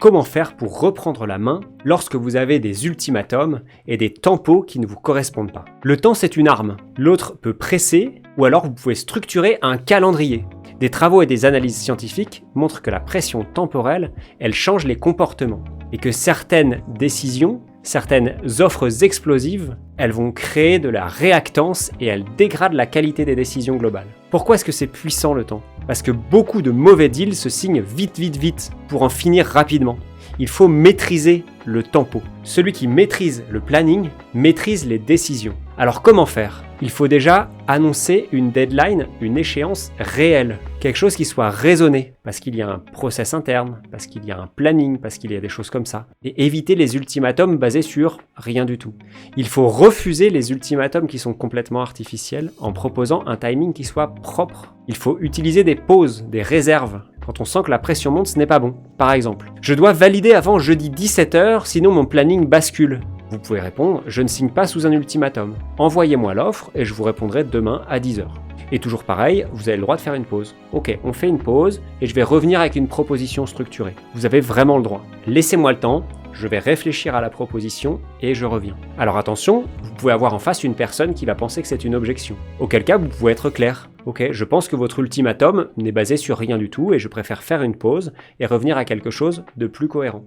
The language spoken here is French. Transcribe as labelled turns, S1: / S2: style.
S1: comment faire pour reprendre la main lorsque vous avez des ultimatums et des tempos qui ne vous correspondent pas. Le temps, c'est une arme. L'autre peut presser, ou alors vous pouvez structurer un calendrier. Des travaux et des analyses scientifiques montrent que la pression temporelle, elle change les comportements et que certaines décisions, certaines offres explosives, elles vont créer de la réactance et elles dégradent la qualité des décisions globales. Pourquoi est-ce que c'est puissant le temps ? Parce que beaucoup de mauvais deals se signent vite pour en finir rapidement. Il faut maîtriser le tempo. Celui qui maîtrise le planning maîtrise les décisions. Alors comment faire ? Il faut déjà annoncer une deadline, une échéance réelle. Quelque chose qui soit raisonné, parce qu'il y a un process interne, parce qu'il y a un planning, parce qu'il y a des choses comme ça. Et éviter les ultimatums basés sur rien du tout. Il faut refuser les ultimatums qui sont complètement artificiels en proposant un timing qui soit propre. Il faut utiliser des pauses, des réserves. Quand on sent que la pression monte, ce n'est pas bon. Par exemple, je dois valider avant jeudi 17h, sinon mon planning bascule. Vous pouvez répondre, je ne signe pas sous un ultimatum. Envoyez-moi l'offre et je vous répondrai demain à 10h. Et toujours pareil, vous avez le droit de faire une pause. Ok, on fait une pause et je vais revenir avec une proposition structurée. Vous avez vraiment le droit. Laissez-moi le temps, je vais réfléchir à la proposition et je reviens. Alors attention, vous pouvez avoir en face une personne qui va penser que c'est une objection. Auquel cas, vous pouvez être clair. Ok, je pense que votre ultimatum n'est basé sur rien du tout et je préfère faire une pause et revenir à quelque chose de plus cohérent.